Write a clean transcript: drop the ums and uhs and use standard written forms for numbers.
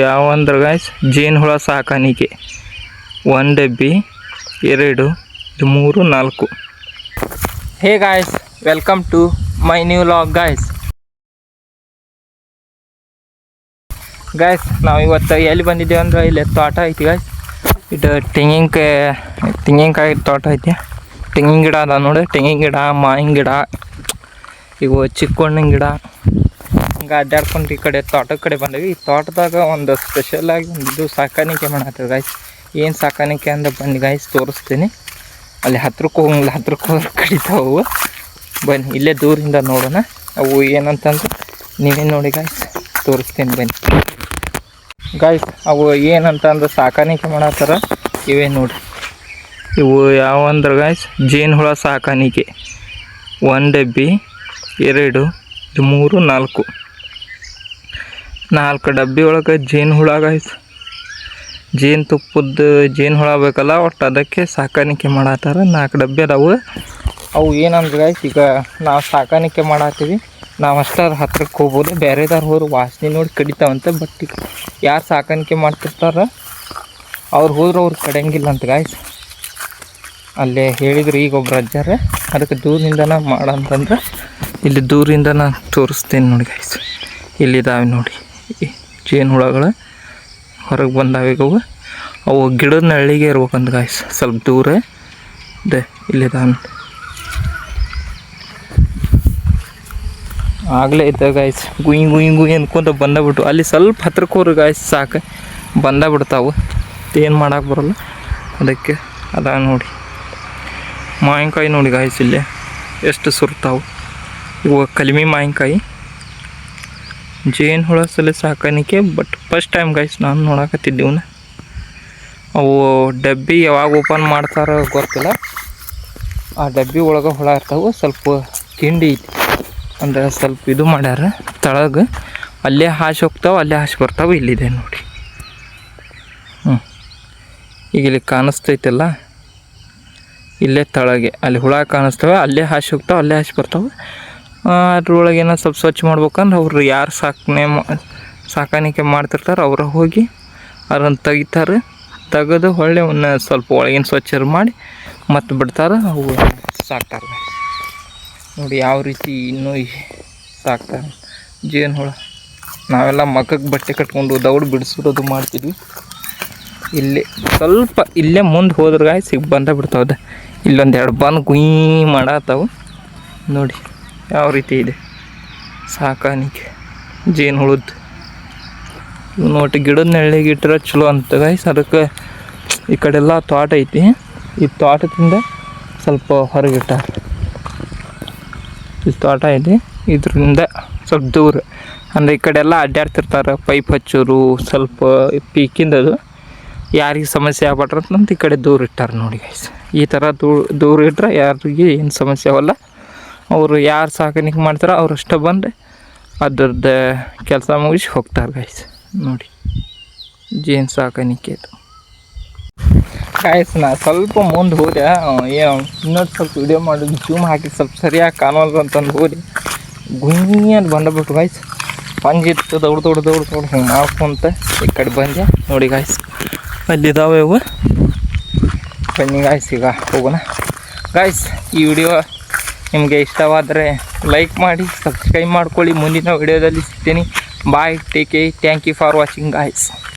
ಯಾವ ಅಂದ್ರೆ ಗಾಯ್ಸ್ ಜೇನುಹುಳ ಸಾಕಾಣಿಕೆ 1 ಡಬ್ಬಿ 2 3 4. Hey guys, welcome to my new vlog guys. ನಾವು ಇವತ್ತು ಎಲ್ಲಿ ಬಂದಿದ್ದೇವೆ ಅಂದ್ರೆ ಇಲ್ಲಿ ತೋಟ ಐತಿ ಗಾಯ್ಸ್. ಇದು ತೆಂಗಿನಕಾಯಿ ತೋಟ ಐತಿ. ತೆಂಗಿನ ಗಿಡ ಅದ ನೋಡಿ, ತೆಂಗಿನ ಗಿಡ, ಮಾವಿನ ಗಿಡ, ಇವು ಚಿಕ್ಕೋಣ್ಣಿನ ಗಿಡ. ಹಿಂಗೆ ಅಡ್ಡಾಡ್ಕೊಂಡು ಈ ಕಡೆ ತೋಟದ ಕಡೆ ಬಂದೀವಿ. ಈ ತೋಟದಾಗ ಒಂದು ಸ್ಪೆಷಲಾಗಿ ಒಂದು ಇದು ಸಾಕಾಣಿಕೆ ಮಾಡತ್ತೀವಿ ಗಾಯ್ಸ್. ಏನು ಸಾಕಾಣಿಕೆ ಅಂದ್ರೆ ಬನ್ನಿ ಗಾಯ್ಸ್ ತೋರಿಸ್ತೀನಿ. ಅಲ್ಲಿ ಹತ್ರಕ್ಕೆ ಹೋದ್ರೆ ಕಡಿತಾವು. ಬನ್ನಿ ಇಲ್ಲೇ ದೂರಿಂದ ನೋಡೋಣ ಅವು ಏನಂತಂದ್ರೆ. ನೀವೇ ನೋಡಿ ಗಾಯ್ಸ್, ತೋರಿಸ್ತೀನಿ ಬನ್ನಿ ಗಾಯ್ಸ್. ಅವು ಏನಂತಂದ್ರೆ ಸಾಕಾಣಿಕೆ ಮಾಡತ್ತಾರ. ಇವೇ ನೋಡಿ, ಇವು ಯಾವ ಅಂದ್ರೆ ಗಾಯ್ಸ್ ಜೇನುಹುಳ ಸಾಕಾಣಿಕೆ 1 ಡಬ್ಬಿ 2 3 4. 4 ಡಬ್ಬಿ ಒಳಗೆ ಜೇನುಹುಳ ಗಾಯ್ಸ್. ಜೇನುಹುಳ ಬೇಕಲ್ಲ, ಒಟ್ಟು ಅದಕ್ಕೆ ಸಾಕಾಣಿಕೆ ಮಾಡತ್ತಾರ. 4 ಡಬ್ಬಿ ಅದಾವು. ಅವು ಏನಂದ್ರೆ ಗಾಯ್ಸ್, ಈಗ ನಾವು ಸಾಕಾಣಿಕೆ ಮಾಡತ್ತೀವಿ, ನಾವು ಅಷ್ಟಾರ ಹತ್ರಕ್ಕೆ ಹೋಗ್ಬೋದು. ಬೇರೆದಾರು ಹೋದ್ರೆ ವಾಸನೆ ನೋಡಿ ಕಡಿತಾವಂತೆ. ಬಟ್ ಈಗ ಯಾರು ಸಾಕಾಣಿಕೆ ಮಾಡ್ತಿರ್ತಾರ ಅವ್ರು ಹೋದ್ರೆ ಅವ್ರು ಕಡಿಯಂಗಿಲ್ಲ ಅಂತ ಗಾಯ್ಸ್. ಅಲ್ಲೇ ಹೇಳಿದ್ರು ಈಗ ಒಬ್ರು ಅಜ್ಜಾರೆ. ಅದಕ್ಕೆ ದೂರದಿಂದನ ಮಾಡಂತಂದ್ರೆ ಇಲ್ಲಿ ದೂರದಿಂದನ ತೋರಿಸ್ತೇನೆ ನೋಡಿ ಗಾಯ್ಸ್. ಇಲ್ಲಿದ್ದಾವೆ ನೋಡಿ ಜೇನುಹುಳಗಳು, ಹೊರಗೆ ಬಂದಾವೀಗವು. ಅವು ಗಿಡದ ನಳ್ಳಿಗೆ ಇರ್ಬೇಕಂತ ಗಾಯ್ಸ್, ಸ್ವಲ್ಪ ದೂರ ಇದೆ. ಇಲ್ಲಿದ್ದಾವೆ ನೋಡಿ, ಆಗಲೇ ಇದ್ದ ಗಾಯ್ಸ್. ಗುಯ್ ಅನ್ಕೊಂತ ಬಂದಬಿಟ್ಟು ಅಲ್ಲಿ ಸ್ವಲ್ಪ ಹತ್ರಕ್ಕೆ ಹೋರಿ ಗಾಯ್ಸ್, ಸಾಕು ಬಂದಾಬಿಡ್ತಾವು. ಏನು ಮಾಡೋಕೆ ಬರೋಲ್ಲ. ಅದಕ್ಕೆ ಅದ ನೋಡಿ ಮಾವಿನಕಾಯಿ ನೋಡಿ ಗಾಯ್ಸ್, ಇಲ್ಲೇ ಎಷ್ಟು ಸುರ್ತಾವು. ಇವು ಕಲಿಮಿ ಮಾವಿನಕಾಯಿ. ಜೇನುಹುಳ ಸಲ ಸಾಕಾಣಿಕೆ, ಬಟ್ ಫಸ್ಟ್ ಟೈಮ್ ಗಾಯ್ಸ್ ನಾನು ನೋಡಕತ್ತಿದ್ದೀವನ್ನ. ಅವು ಡಬ್ಬಿ ಯಾವಾಗ ಓಪನ್ ಮಾಡ್ತಾರೋ ಗೊತ್ತಿಲ್ಲ. ಆ ಡಬ್ಬಿ ಒಳಗೆ ಹುಳ ಇರ್ತಾವೆ. ಸ್ವಲ್ಪ ಕಿಂಡಿ ಐತಿ ಅಂದ್ರೆ ಸ್ವಲ್ಪ ಇದು ಮಾಡ್ಯಾರ ತಳಗೆ. ಅಲ್ಲೇ ಹಾಸಿ ಹೋಗ್ತಾವೆ, ಅಲ್ಲೇ ಹಾಸಿ ಬರ್ತಾವೆ. ಇಲ್ಲಿದೆ ನೋಡಿ. ಈಗ ಇಲ್ಲಿ ಕಾಣಿಸ್ತೈತಲ್ಲ, ಇಲ್ಲೇ ತಳಗೆ ಅಲ್ಲಿ ಹುಳ ಕಾಣಿಸ್ತವೆ. ಅಲ್ಲೇ ಹಾಸಿ ಹೋಗ್ತಾವೆ, ಅಲ್ಲೇ ಹಾಸಿ ಬರ್ತಾವೆ. ಅದ್ರೊಳಗೆ ಏನೋ ಸ್ವಲ್ಪ ಸ್ವಚ್ಛ ಮಾಡ್ಬೇಕಂದ್ರೆ ಅವ್ರು ಯಾರು ಸಾಕಾಣಿಕೆ ಮಾಡ್ತಿರ್ತಾರೆ ಅವ್ರು ಹೋಗಿ ಅದನ್ನು ತೆಗಿತಾರೆ. ತೆಗೆದು ಹೊಳ್ಳಿ ಅವನ್ನ ಸ್ವಲ್ಪ ಒಳಗಿನ ಸ್ವಚ್ಛ ಮಾಡಿ ಮತ್ತೆ ಬಿಡ್ತಾರೆ. ಅವು ಸಾಕ್ತಾರೆ ನೋಡಿ ಯಾವ ರೀತಿ ಇನ್ನೂ ಸಾಕ್ತಾರೆ ಜೇನುಹುಳ. ನಾವೆಲ್ಲ ಮಕ್ಕಕ್ಕೆ ಬಟ್ಟೆ ಕಟ್ಕೊಂಡು ದೌಡು ಬಿಡಿಸ್ಬಿಡೋದು ಮಾಡ್ತಿದ್ವಿ. ಸ್ವಲ್ಪ ಇಲ್ಲೇ ಮುಂದೆ ಹೋದ್ರೆ ಗಾಯ್ಸ್ ಬಂದ ಬಿಡ್ತಾವೆ. ಇಲ್ಲೊಂದು 2 ಬಂದು ಗುಯ್ ಮಾಡತ್ತಾವು ನೋಡಿ ಯಾವ ರೀತಿ ಇದೆ ಸಾಕಾಣಿಕೆ ಜೇನುಹುಳದ್ದು. ಇವು ನೋಡಿ ಗಿಡದ ನೆಳ್ಳಿಗೆ ಇಟ್ಟರೆ ಚಲೋ ಅಂತ ಗಾಯ್ಸ್. ಅದಕ್ಕೆ ಈ ಕಡೆಲ್ಲ ತೋಟ ಐತಿ. ಈ ತೋಟದಿಂದ ಸ್ವಲ್ಪ ಹೊರಗಿಟ್ಟಾರ. ಈ ತೋಟ ಐತಿ, ಇದರಿಂದ ಸ್ವಲ್ಪ ದೂರ ಅಂದರೆ ಈ ಕಡೆ ಎಲ್ಲ ಅಡ್ಡಾಡ್ತಿರ್ತಾರೆ. ಪೈಪ್ ಹಚ್ಚೋರು ಸ್ವಲ್ಪ ಪೀಕಿಂದದು ಯಾರಿಗೆ ಸಮಸ್ಯೆ ಆಗ್ಬಾರ್ದಂತ ಈ ಕಡೆ ದೂರ ಇಟ್ಟಾರೆ ನೋಡಿ ಗೈಸ್. ಈ ಥರ ದೂರ ಇಟ್ಟರೆ ಯಾರಿಗೆ ಏನು ಸಮಸ್ಯೆ ಆಗಲ್ಲ. ಅವರು ಯಾರು ಸಾಕಾಣಿಕೆ ಮಾಡ್ತಾರೋ ಅವರಷ್ಟು ಬಂದು ಅದ್ರದ್ದು ಕೆಲಸ ಮುಗಿಸಿ ಹೋಗ್ತಾರೆ ಗೈಸ್. ನೋಡಿ ಜೇನು ಸಾಕಾಣಿಕೆ ಅದು ಗಾಯ್ಸ್. ನಾ ಸ್ವಲ್ಪ ಮುಂದೆ ಹೋದೆ, ಏನೋ ಇನ್ನೊಂದು ಸ್ವಲ್ಪ ವಿಡಿಯೋ ಮಾಡೋದು ಜೂಮ್ ಹಾಕಿ ಸ್ವಲ್ಪ ಸರಿಯಾಗಿ ಕಾಣೋದು ಅಂತಂದು ಹೋದೆ. ಗುಂಗಿ ಅಂತ ಬಂದಬಿಟ್ಟು ಗಾಯ್ಸ್. ಪಂಜಿತ್ತು ದೌಡ್ ಹಿಂಗೆ ಮಾಡ್ಕೊಂತ ಈ ಕಡೆ ಬಂದೆ ನೋಡಿ ಗಾಯ್ಸ್. ಅಲ್ಲಿದ್ದಾವೆ ಇವು. ಬನ್ನಿ ಗಾಯ್ಸ್ ಈಗ ಹೋಗೋಣ ಗಾಯ್ಸ್. ಈ ವಿಡಿಯೋ ನಿಮಗೆ ಇಷ್ಟವಾದರೆ ಲೈಕ್ ಮಾಡಿ, ಸಬ್ಸ್ಕ್ರೈಬ್ ಮಾಡ್ಕೊಳ್ಳಿ. ಮುಂದಿನ ವಿಡಿಯೋದಲ್ಲಿ ಸಿಗ್ತೀನಿ. Bye, take care, thank you for watching guys.